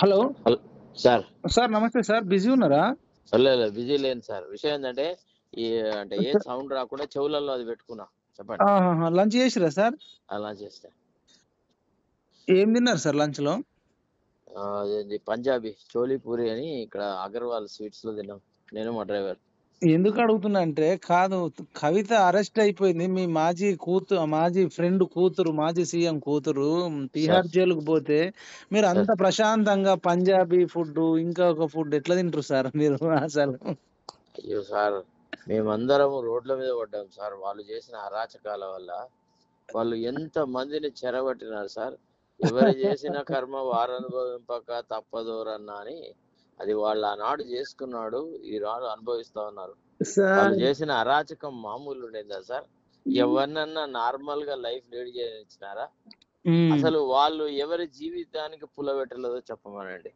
Hello hello sir. Sir, నమస్తే sir. Busy ఉన్నారా? లేదు బిజీ లేను సార్. విషయం ఏంటంటే ఈ అంటే ఏం సౌండ్ రాకుండా చెవులలో అది పెట్టుకున్నా. చెప్పండి. లంచ్ చేసిరా సార్? అలా చేస్తా. ఏం తిన్నారు సార్ లంచ్ లో? అదేంటి పంజాబీ చోలీ పూరి అని ఇక్కడ అగర్వాల్ స్వీట్స్ లో తిన్నాం. నేను మా డ్రైవర్. ఎందుకు అడుగుతున్నా అంటే, కాదు, కవిత అరెస్ట్ అయిపోయింది. మీ మాజీ ఫ్రెండ్ కూతురు, మాజీ సీఎం కూతురు సార్ తిహార్ జైలుకు పోతే మీరు అంత సార్ ప్రశాంతంగా పంజాబీ ఫుడ్, ఇంకా ఒక ఫుడ్ ఎట్లా తింటారు సార్ మీరు అసలు? అయ్యో సార్, మేమందరం రోడ్ల మీద పడ్డాం సార్. వాళ్ళు చేసిన అరాచకాల వల్ల వాళ్ళు ఎంత మందిని చెరబట్టినారు సార్. ఎవరు చేసిన కర్మ వారు అనుభవింపక తప్పదోరన్నా అని అది వాళ్ళు ఆనాడు చేసుకున్నాడు, ఈనాడు అనుభవిస్తా ఉన్నారు. వాళ్ళు సార్ చేసిన అరాచకం మామూలు ఉండేదా సార్? ఎవరినన్నా నార్మల్ గా లైఫ్ లీడ్ చేయించినారా? అసలు వాళ్ళు ఎవరి జీవితానికి పులబెట్టలేదో చెప్పమనండి.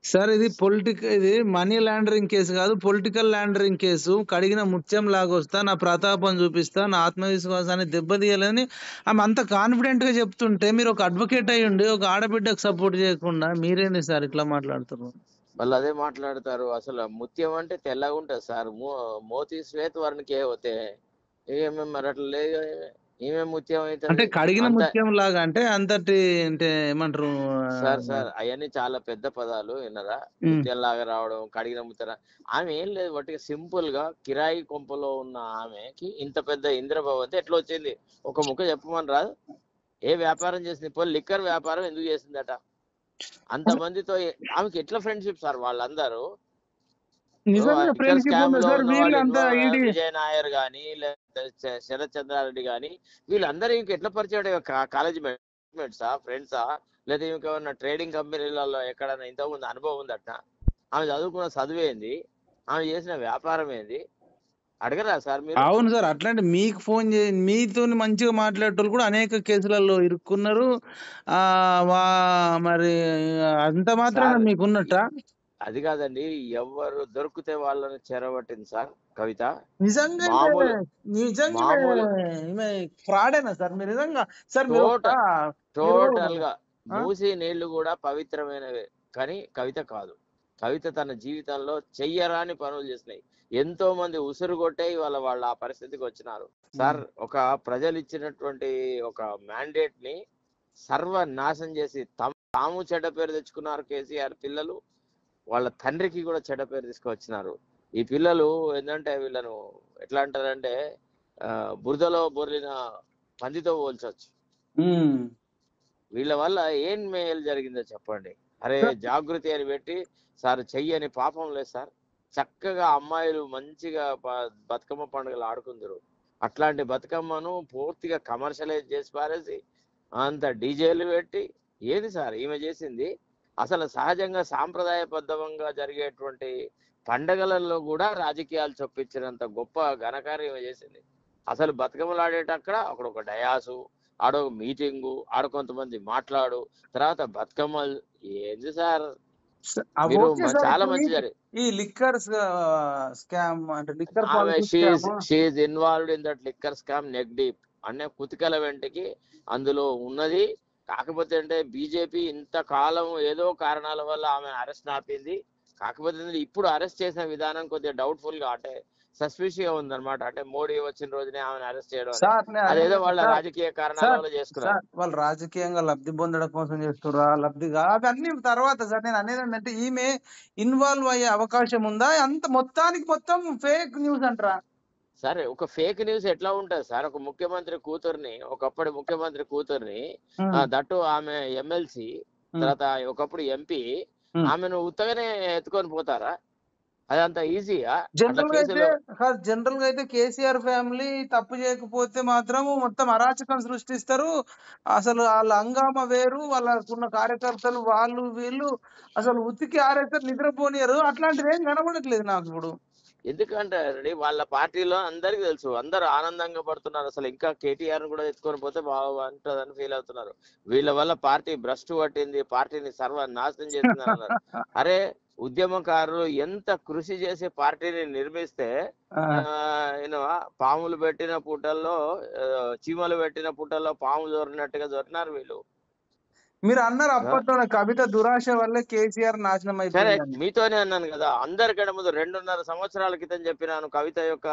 సార్, ఇది మనీ లాండరింగ్ కేసు కాదు, పొలిటికల్ లాండరింగ్ కేసు. కడిగిన ముత్యం లాగొస్తా, నా ప్రతాపం చూపిస్తా, నా ఆత్మవిశ్వాసాన్ని దెబ్బతీయాలని ఆమె అంత కాన్ఫిడెంట్ గా చెప్తుంటే, మీరు ఒక అడ్వకేట్ అయ్యి ఉండి ఒక ఆడబిడ్డకు సపోర్ట్ చేయకుండా మీరేంది సార్ ఇట్లా మాట్లాడుతున్నారు? వాళ్ళు అదే మాట్లాడతారు. అసలు ముత్యం అంటే తెల్లగా ఉంటుంది సార్. మోతీ శ్వేత వర్ణకే పోతే ఏమేమి మరి అట్లా లేదు. ఏమేమి ముత్యం అంటే అవుతుంది కడిగిన అంత. ముత్యం లాగా అంటే అంతటి అంటే ఏమంటారు? సార్ అవన్నీ చాలా పెద్ద పదాలు విన్నరా? ముత్యంలాగా రావడం, కడిగిన ముత్యం. ఆమె ఏం లేదు, బట్టి సింపుల్ గా కిరాయి కొంపలో ఉన్న ఆమెకి ఇంత పెద్ద ఇంద్రభవంతి ఎట్లా వచ్చింది? ఒక ముక్క చెప్పమని రాదు? ఏ వ్యాపారం చేసింది? ఇప్పుడు లిక్కర్ వ్యాపారం ఎందుకు చేసిందట? అంతమందితో ఆమెకి ఎట్లా ఫ్రెండ్షిప్ సార్ వాళ్ళందరూ? నిజంగా లిక్కర్ ఫ్రెండ్షిప్ స్కామ్ ఉంది లో సార్. ఉన్న వాళ్ళు వీళ్ళంతా విజయ్ నాయర్ గాని, లేదా శరత్ చంద్రారెడ్డి గాని, వీళ్ళందరూ ఇంక ఎట్లా పరిచయం? కాలేజ్ మేట్సా, ఫ్రెండ్సా, లేదా ఇంకేమన్నా ట్రేడింగ్ కంపెనీలలో ఎక్కడన్నా ఇంతకుముందు అనుభవం ఉందట? ఆమె చదువుకున్న చదువేంది? ఆమె చేసిన వ్యాపారం ఏంది? అడగరా సార్ మీరు? అవును సార్, అట్లాంటి మీకు ఫోన్ చేసి మీతో మంచిగా మాట్లాడేటోళ్ళు కూడా అనేక కేసులలో ఇరుక్కున్నారు. మరి అంత మాత్రాన సార్ మీకున్నట్ట? అది కాదండి, ఎవరు దొరికితే వాళ్ళని చెరబట్టింది సార్ కవిత. నిజంగా మామూలు మామూలు ఫ్రాడేనా సార్ మీరు? నిజంగా సార్ మీరు టోటల్ గా ఆ? మూసీ నీళ్లు కూడా పవిత్రమైనవే, కానీ కవిత కాదు. కవిత తన జీవితంలో చెయ్యరాని పనులు చేసినాయి. ఎంతో మంది ఉసురు కొట్టే వాళ్ళ ఆ పరిస్థితికి వచ్చినారు సార్. ఒక ప్రజలు ఇచ్చినటువంటి ఒక మ్యాండేట్ ని సర్వనాశం చేసి తాము చెడ్డ పేరు తెచ్చుకున్నారు కేసీఆర్ పిల్లలు. వాళ్ళ తండ్రికి కూడా చెడ్డ పేరు తీసుకువచ్చినారు. ఈ పిల్లలు ఏంటంటే వీళ్ళను ఎట్లా అంటారంటే బురదలో బొర్లిన పందితో పోల్చొచ్చు. వీళ్ళ వల్ల ఏం మేలు జరిగిందో చెప్పండి. అరే జాగృతి అని పెట్టి సార్ చెయ్యని పాపం లేదు సార్. చక్కగా అమ్మాయిలు మంచిగా బతుకమ్మ పండుగలు ఆడుకుందరు. అట్లాంటి బతుకమ్మను పూర్తిగా కమర్షియలైజ్ చేసి పారేసి అంత డీజేలు పెట్టి ఏది సార్ ఈమె చేసింది? అసలు సహజంగా సాంప్రదాయబద్ధంగా జరిగేటువంటి పండగలలో కూడా రాజకీయాలు చొప్పించినంత గొప్ప ఘనకార్యం చేసింది. అసలు బతుకమ్మలు ఆడేటక్కడ అక్కడ ఒక డయాసు, ఆడొక మీటింగు, ఆడ కొంతమంది మాట్లాడు, తర్వాత బతుకమ్మలు. ఏంది సార్ మీరు? చాలా మంచి జరిగింది. ఈ లిక్కర్ స్కామ్ అంటే లిక్కర్ ఆమె politics she involved in that liquor scam neck deep అనే కుతికల వెంటకి అందులో ఉన్నది. కాకపోతే అంటే బీజేపీ ఇంతకాలం ఏదో కారణాల వల్ల ఆమె అరెస్ట్ ఆపింది. కాకపోతే ఇప్పుడు అరెస్ట్ చేసిన విధానం కొద్దిగా డౌట్ఫుల్ గా, అంటే సస్పిషియస్ గా ఉందన్నమాట. అంటే మోడీ వచ్చిన రోజునే ఆమెను అరెస్ట్ చేయడం అదేదో వాళ్ళ రాజకీయ కారణాల వల్ల చేసుకున్నారు. వాళ్ళు రాజకీయంగా లబ్ధి పొందడం కోసం చేస్తురా, లబ్ధిగా అవన్నీ తర్వాత సార్. నేను అనేది ఏంటంటే ఈమె ఇన్వాల్వ్ అయ్యే అవకాశం ఉందా? అంత మొత్తం ఫేక్ న్యూస్ అంటారా? సరే, ఒక ఫేక్ న్యూస్ ఎట్లా ఉంటది సార్? ఒక ముఖ్యమంత్రి కూతుర్ని, ఒకప్పటి ముఖ్యమంత్రి కూతుర్ని, దట్టు ఆమె ఎమ్మెల్సీ, తర్వాత ఒకప్పుడు ఎంపీ, ఆమెను ఉత్తగానే ఎత్తుకొని పోతారా? అదంతా ఈజీయా? జనరల్ గా అయితే కేసీఆర్ ఫ్యామిలీ తప్పు చేయకపోతే మాత్రం మొత్తం అరాచకం సృష్టిస్తారు. అసలు వాళ్ళ హంగామా వేరు, వాళ్ళకున్న కార్యకర్తలు వాళ్ళు వీళ్ళు అసలు ఉతికి ఆరేస్తారు, నిద్రపోనియరు. అట్లాంటిది ఏం కనబడట్లేదు నాకు ఇప్పుడు. ఎందుకంటే వాళ్ళ పార్టీలో అందరికి తెలుసు, అందరు ఆనందంగా పడుతున్నారు. అసలు ఇంకా కేటీఆర్ కూడా ఎత్తుకొని పోతే బాగుంటుందని ఫీల్ అవుతున్నారు. వీళ్ళ వల్ల పార్టీ భ్రష్టు పట్టింది, పార్టీని సర్వనాశనం చేసింది అన్నారు. అరే, ఉద్యమకారులు ఎంత కృషి చేసి పార్టీని నిర్మిస్తే పాములు పెట్టిన పుట్టల్లో, చీమలు పెట్టిన పుట్టల్లో పాము దొరినట్టుగా దొరికినారు వీళ్ళు. మీరు అన్నారు అప్పట్లో కవిత దురాశ వల్లే కేసీఆర్ నాశనం కరెక్ట్. అయిపోయిందని. మీతోనే అన్నాను కదా! అందరికంటే ముందు 2.5 సంవత్సరాల క్రితం చెప్పినాను. కవిత యొక్క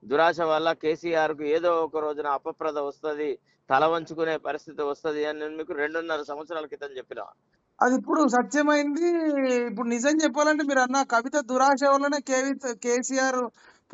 దురాశ వల్ల కేసీఆర్‌కు ఏదో ఒక రోజున అపప్రద వస్తది. తల వంచుకునే పరిస్థితి వస్తది అని నేను మీకు 2.5 సంవత్సరాల క్రితం చెప్పినా. అది ఇప్పుడు సత్యమైంది. ఇప్పుడు నిజం చెప్పాలంటే మీరన్న కవిత దురాశ వల్లనే కేసీఆర్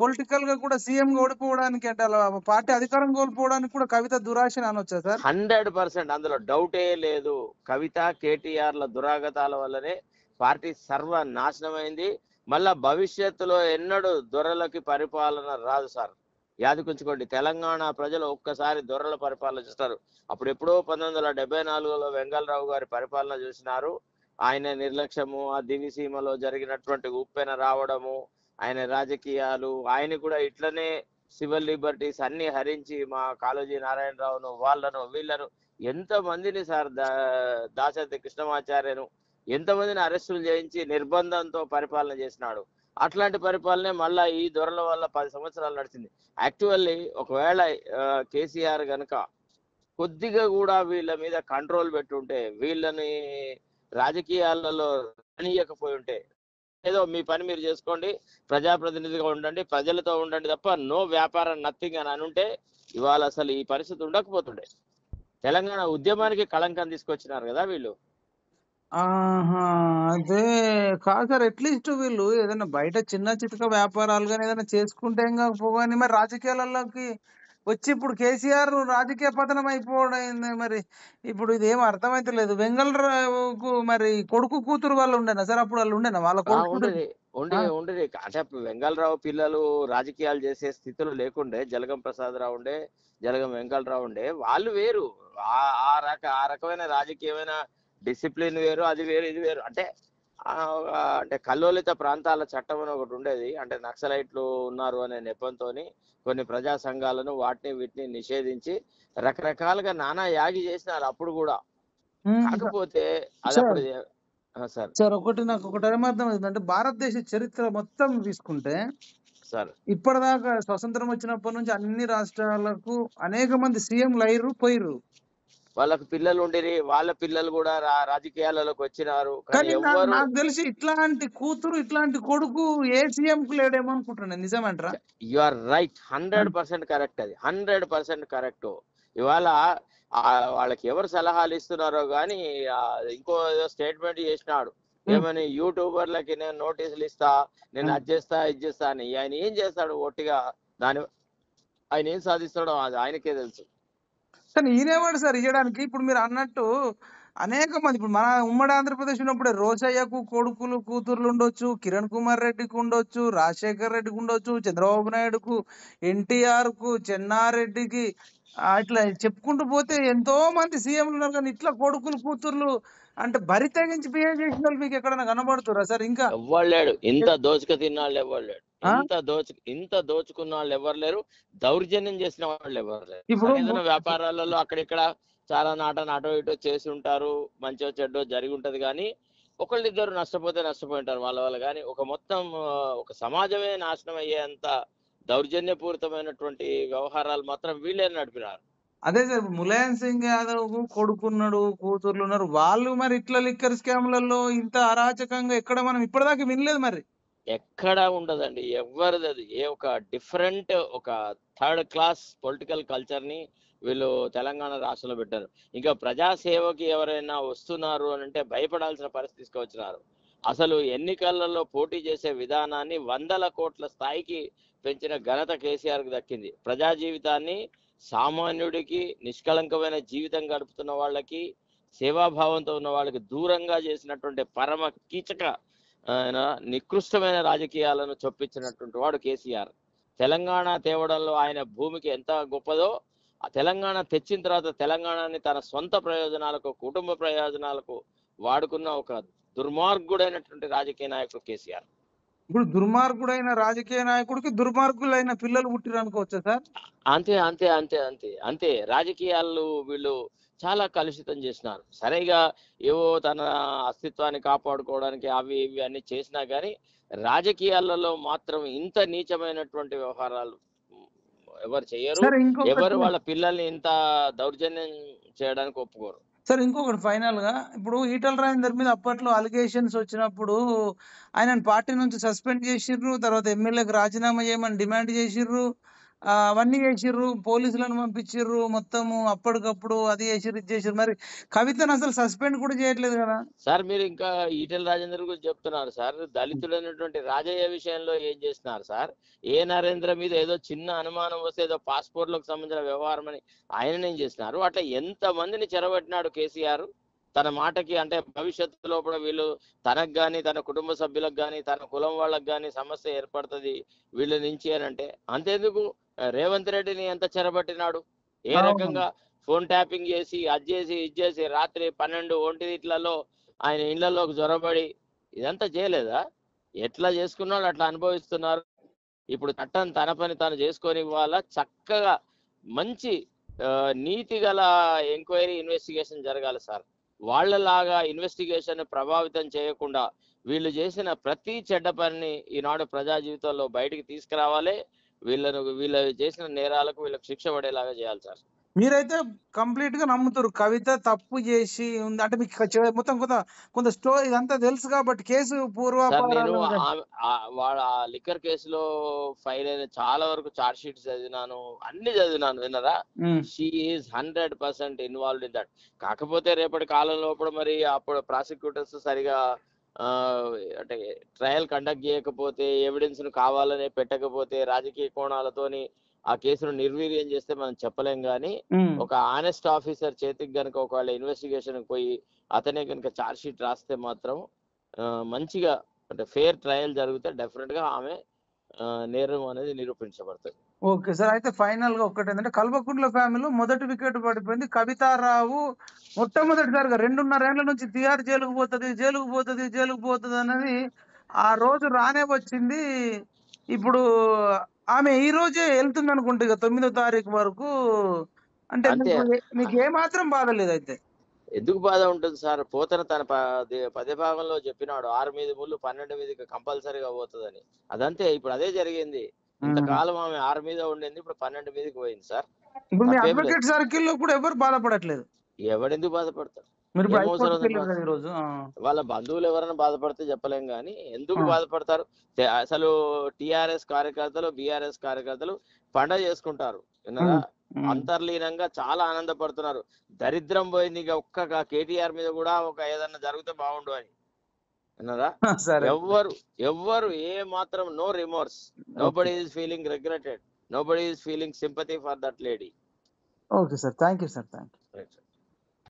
పొలిటికల్‌గా కూడా సీఎంగా ఓడిపోవడానికి అంటే అలా పార్టీ అధికారం కోల్పోవడానికి కూడా కవిత దురాశనే అనొచ్చా సార్? 100% అందులో డౌటే లేదు. కవిత, కేటీఆర్‌ల దురాగతాల వల్లనే పార్టీ సర్వనాశనమైంది. మళ్ళా భవిష్యత్తులో ఎన్నడూ దొరలకి పరిపాలన రాదు సార్. యాదికుంచుకోండి. తెలంగాణ ప్రజలు ఒక్కసారి దొరల పరిపాలన చూస్తారు. అప్పుడెప్పుడో 1974లో వెంగళరావు గారి పరిపాలన చూసినారు. ఆయన నిర్లక్ష్యము, ఆ దివిసీమలో జరిగినటువంటి ఉప్పెన రావడము, ఆయన రాజకీయాలు, ఆయన కూడా ఇట్లనే సివిల్ లిబర్టీస్ అన్ని హరించి మా కాళోజీ నారాయణరావును వాళ్ళను వీళ్ళను ఎంతమందిని సార్ దాశరథి కృష్ణమాచార్యను ఎంతమందిని అరెస్టులు చేయించి నిర్బంధంతో పరిపాలన చేసినాడు. అట్లాంటి పరిపాలనే మళ్ళా ఈ దొరల వల్ల 10 సంవత్సరాలు నడిచింది. యాక్చువల్లీ ఒకవేళ కేసీఆర్ గనక కొద్దిగా కూడా వీళ్ళ మీద కంట్రోల్ పెట్టుంటే, వీళ్ళని రాజకీయాలలో రానియకపోయి ఉంటే, ఏదో మీ పని మీరు చేసుకోండి, ప్రజాప్రతినిధిగా ఉండండి, ప్రజలతో ఉండండి తప్ప నో వ్యాపారం నథింగ్ అని అనుంటే ఇవాళ అసలు ఈ పరిస్థితి ఉండకపోతుండే. తెలంగాణ ఉద్యమానికి కళంకం తీసుకొచ్చినారు కదా వీళ్ళు. ఆహా! అదే కాదు సార్. అట్‌లీస్ట్ వీళ్ళు ఏదైనా బయట చిన్న చితక వ్యాపారాలు గాని ఏదైనా చేసుకుంటే ఏం కాకపోగాని మరి రాజకీయాలలోకి వచ్చి ఇప్పుడు కేసీఆర్ రాజకీయ పతనం అయిపోవడం ఏంది మరి? ఇప్పుడు ఇదేం అర్థమైతలేదు. వెంగళరావుకు మరి కొడుకు కూతురు వాళ్ళు ఉండేనా సార్? అప్పుడు వాళ్ళు ఉండేనా? వాళ్ళ కొడుకు కూతురు ఉండేది. ఆ! ఉండేది. అంటే అప్పుడు వెంగళరావు పిల్లలు రాజకీయాలు చేసే స్థితిలో లేకుండే. జలగం ప్రసాదరావు ఉండే, జలగం వెంకటరావు ఉండే. వాళ్ళు వేరు. ఆ రకమైన రాజకీయమైన డిసిప్లిన్ వేరు. అది వేరు, ఇది వేరు. అంటే అంటే కల్లోలిత ప్రాంతాల చట్టం అని ఒకటి ఉండేది. అంటే నక్సలైట్లు ఉన్నారు అనే నెపంతోని కొన్ని ప్రజా సంఘాలను వాటిని వీటిని నిషేధించి రకరకాలుగా నానా యాగి చేసినారు అప్పుడు కూడా. హ్మ్. కాకపోతే అది సార్, అప్పుడు సార్ సార్ నాకు ఒకటి ఏమర్థమైందంటే అంటే భారతదేశ చరిత్ర మొత్తం తీసుకుంటే సార్ ఇప్పటిదాకా స్వతంత్రం వచ్చినప్పటి నుంచి అన్ని రాష్ట్రాలకు అనేక మంది సీఎంలు అయ్యిర్రు, పోయిర్రు. వాళ్ళకు పిల్లలు ఉండిరి. వాళ్ళ పిల్లలు కూడా రాజకీయాలలోకి వచ్చినారు. కానీ కానీ ఎవ్వరు నాకు తెలిసి ఇట్లాంటి కూతురు, ఇట్లాంటి కొడుకు ఏ సీఎంకు లేడేమో అనుకుంటున్నా. నిజమేంటరా? You are right. ఆ! 100% కరెక్ట్ అది. 100% కరెక్ట్. ఇవాళ వాళ్ళకి ఎవరు సలహాలు ఇస్తున్నారో గాని ఇంకో ఏదో స్టేట్మెంట్ చేసినాడు. హ్మ్. ఏమని యూట్యూబర్లకి నేను నోటీసులు ఇస్తా, నేను హ్మ్. అది చేస్తా, ఇది చేస్తా అని. ఆయన ఏం చేస్తాడు ఒట్టిగా? దాని ఆయన ఏం సాధిస్తాడో అది ఆయనకే తెలుసు. కానీ ఈయనెవడు సార్ ఇయ్యడానికి? ఇప్పుడు మీరన్నట్టు అనేక మంది ఇప్పుడు మన ఉమ్మడి ఆంధ్రప్రదేశ్ ఉన్నప్పుడే రోషయ్యకు కొడుకులు, కూతుర్లుండొచ్చు, కిరణ్ కుమార్ రెడ్డికి ఉండొచ్చు, రాజశేఖర్ రెడ్డికి ఉండొచ్చు, చంద్రబాబు నాయుడుకు, ఎన్టీఆర్‌కు, చెన్నారెడ్డికి ఇట్లా చెప్పుకుంటూ పోతే ఎంతో మంది సీఎంలున్నారు గానీ ఇట్లా కొడుకులు, కూతుర్లు అంటే బరి తెగించి బిహేవ్ చేసినోళ్ళు మీకెక్కడైనా కనబడుతుర్రా సార్ ఇంకా? ఎవ్వడు లేడు. ఇంత దోచుక తిన్నాళ్ళు ఎవ్వడు లేడు. ఆ! ఇంత దోచుకున్న వాళ్ళు ఎవరు లేరు. దౌర్జన్యం చేసిన వాళ్ళు ఎవరు లేరు. ఇప్పుడు సరే ఏదైనా వ్యాపారాలలో అక్కడిక్కడ చాలా అటో ఇటో చేసి ఉంటారు. మంచో చెడ్డో జరిగి ఉంటది కానీ ఒకళ్ళిద్దరు నష్టపోతే నష్టపోయింటారు వాళ్ళ కానీ ఒక మొత్తం ఒక సమాజమే నాశనం అయ్యేంత దౌర్జన్యపూరితమైనటువంటి వ్యవహారాలు మాత్రం వీళ్ళే నడిపినారు. అదే సార్. ఇప్పుడు 'ములాయం సింగ్ యాదవ్‌కు' కొడుకున్నాడు, కూతుర్లున్నారు. వాళ్ళు మరి ఇట్లా లిక్కర్ స్కామ్‌లలో ఇంత అరాచకంగా ఎక్కడ మనం ఇప్పటిదాకా వినలేదు మరి. ఎక్కడా ఉండదండి. ఎవ్వరిదది. ఒక డిఫరెంట్ ఒక థర్డ్ క్లాస్ పొలిటికల్ కల్చర్‌ని వీళ్ళు తెలంగాణ రాష్ట్రంలో పెట్టారు. ఇంకా ప్రజాసేవకి ఎవరైనా వస్తున్నారు అనంటే భయపడాల్సిన పరిస్థితి తీసుకొచ్చినారు. అసలు ఎన్నికలలో పోటీ చేసే విధానాన్ని వందల కోట్ల స్థాయికి పెంచిన ఘనత కేసీఆర్‌కి దక్కింది. ప్రజా జీవితాన్ని సామాన్యుడికి, నిష్కళంకమైన జీవితం గడుపుతున్న వాళ్ళకి, సేవాభావంతో ఉన్న వాళ్ళకి దూరంగా చేసినటువంటి పరమ కీచక ఆయన నికృష్టమైన రాజకీయాలను చొప్పించినటువంటి వాడు కేసీఆర్. తెలంగాణ తేవడంలో ఆయన భూమికి ఎంత గొప్పదో, ఆ తెలంగాణ తెచ్చిన తర్వాత తెలంగాణని తన సొంత ప్రయోజనాలకు, కుటుంబ ప్రయోజనాలకు వాడుకున్న ఒక దుర్మార్గుడైనటువంటి రాజకీయ నాయకుడు కేసీఆర్. ఇప్పుడు దుర్మార్గుడైన రాజకీయ నాయకుడికి దుర్మార్గులైన పిల్లలు పుట్టిరనుకోవచ్చా సార్? అంతే, అంతే, అంతే, అంతే, అంతే. రాజకీయాలు వీళ్ళు చాలా కలుషితం చేసినారు. సరే ఇగ ఏవో తన అస్తిత్వాన్ని కాపాడుకోవడానికి అవి ఇవి అన్ని చేసినా గానీ, రాజకీయాలలో మాత్రం ఇంత నీచమైనటువంటి వ్యవహారాలు ఎవరు చెయ్యరు. సరే ఎవరు ఇంకొకటి వాళ్ళ పిల్లల్ని ఇంత దౌర్జన్యం చేయడానికి ఒప్పుకోరు. సార్ ఇంకొకటి ఫైనల్ గా ఇప్పుడు ఈటల రాజేందర్ మీద అప్పట్లో అలిగేషన్స్ వచ్చినప్పుడు ఆయనను పార్టీ నుంచి సస్పెండ్ చేసిర్రు, తర్వాత ఎమ్మెల్యేకి రాజీనామా చేయమని డిమాండ్ చేసిర్రు, అవన్నీ చేసిర్రు, పోలీసులను పంపించిర్రు, మొత్తము అప్పటికప్పుడు అది చేసిర్రు ఇది చేసిర్రు. మరి కవితను అసలు సస్పెండ్ కూడా చేయట్లేదు కదా. సార్ మీరు ఇంకా ఈటెల రాజేందర్ గురించి చెప్తున్నారు సార్. దళితుడైనటువంటి రాజయ్య విషయంలో ఏం చేస్తున్నారు సార్? ఏ నరేంద్ర మీద ఏదో చిన్న అనుమానం వస్తే ఏదో పాస్పోర్ట్లకు సంబంధించిన వ్యవహారం అని ఆయన ఏం చేస్తున్నారు? అట్లా ఎంత మందిని చెరబట్టినాడు కేసీఆర్ తన మాటకి. అంటే భవిష్యత్తులో కూడా వీళ్ళు తనకు కానీ తన కుటుంబ సభ్యులకు కానీ తన కులం వాళ్ళకి కానీ సమస్య ఏర్పడుతుంది వీళ్ళ నుంచి అని అంటే అంతేందుకు రేవంత్ రెడ్డిని ఎంత చెరబట్టినాడు? ఏ అవును. రకంగా ఫోన్ ట్యాపింగ్ చేసి అది చేసి ఇది చేసి రాత్రి 12 ఒంటిదిట్లలో ఆయన ఇళ్లలోకి జొరబడి ఇదంతా చేయలేదా? ఎట్లా చేసుకున్నాడు అట్లా అనుభవిస్తున్నారు. ఇప్పుడు చట్టం తన పని తాను చేసుకొని ఇవ్వాలా, చక్కగా మంచి నీతి గల ఎంక్వైరీ ఇన్వెస్టిగేషన్ జరగాలి సార్. వాళ్ళలాగా ఇన్వెస్టిగేషన్ ప్రభావితం చేయకుండా వీళ్ళు చేసిన ప్రతి చెడ్డ పనిని ఈనాడు ప్రజా జీవితంలో బయటికి తీసుకురావాలి. వీళ్ళు చేసిన నేరాలకు వీళ్ళకి శిక్ష పడేలాగా చేయాలి సార్. మీరైతే కంప్లీట్ గా నమ్ముతారు కవిత తప్పు చేసి ఉంది అంటే మీకు మొత్తం కొంత స్టోరీ ఇదంతా తెలుసు కాబట్టి కేసు సార్ నేను పూర్వాపారాలు వాళ్ళ లిక్కర్ కేసులో ఫైల్ అయిన చాలా వరకు చార్జ్ షీట్స్ చదివినాను, అన్ని చదివినాను. విన్నారా? She is 100% involved in that. కాకపోతే రేపటి కాలంలో కూడా మరి అప్పుడు ప్రాసిక్యూటర్స్ సరిగా అంటే ట్రయల్ కండక్ట్ చేయకపోతే, ఎవిడెన్స్ ను కావాలనే పెట్టకపోతే, రాజకీయ కోణాలతోని ఆ కేసును నిర్వీర్యం చేస్తే మనం చెప్పలేం. కానీ ఒక ఆనెస్ట్ ఆఫీసర్ చేతికి గనుక ఒకవేళ ఇన్వెస్టిగేషన్ పోయి అతనే కనుక చార్జ్ షీట్ రాస్తే మాత్రం మంచిగా అంటే ఫేర్ ట్రయల్ జరిగితే డెఫినెట్ గా ఆమె నేరం అనేది నిరూపించబడుతుంది. Okay sir. అయితే ఫైనల్ గా ఒకటి ఏంటంటే కల్వకుంట్ల ఫ్యామిలీలో మొదటి వికెట్ పడిపోయింది. కవితారావు మొట్టమొదటిసారిగా 2.5 ఏళ్ల నుంచి తిహార్ జైలుకు పోతుంది అనేది ఆ రోజు రానే వచ్చింది. ఇప్పుడు ఆమె ఈ రోజే వెళ్తుంది అనుకుంటా ఇక 9వ తారీఖు వరకు. అంటే అంతే. మీకు ఏమాత్రం బాధ లేదైతే. ఎందుకు బాధ ఉంటుంది సార్? పోతన తన పదే భాగంలో చెప్పినాడు 6 మీద ముళ్ళు 12 మీదకి కంపల్సరీగా పోతుందని. అదంతే, ఇప్పుడు అదే జరిగింది. ఇంతకాలం ఆమె 6 మీద ఉండింది, ఇప్పుడు 12 మీదకి పోయింది సార్. ఇప్పుడు మీ అడ్వకేట్ సర్కిల్ లో కూడా ఎవరు బాధపడట్లేదు. ఎవడెందుకు బాధపడతారు? వాళ్ళ బంధువులు ఎవరైనా బాధపడితే చెప్పలేం కానీ ఎందుకు బాధపడతారు? అసలు టిఆర్ఎస్ కార్యకర్తలు బిఆర్ఎస్ కార్యకర్తలు పండగ చేసుకుంటారు. విన్నారా? అంతర్లీనంగా చాలా ఆనందపడుతున్నారు. దరిద్రం పోయింది ఇక ఒక్క కేటీఆర్ మీద కూడా ఒక ఏదన్నా జరిగితే బాగుండు అని. విన్నారా? ఎవ్వరు ఏ మాత్రం no remorse. Nobody is feeling regretted. Nobody is feeling sympathy for that lady. Okay sir, thank you sir, thank you.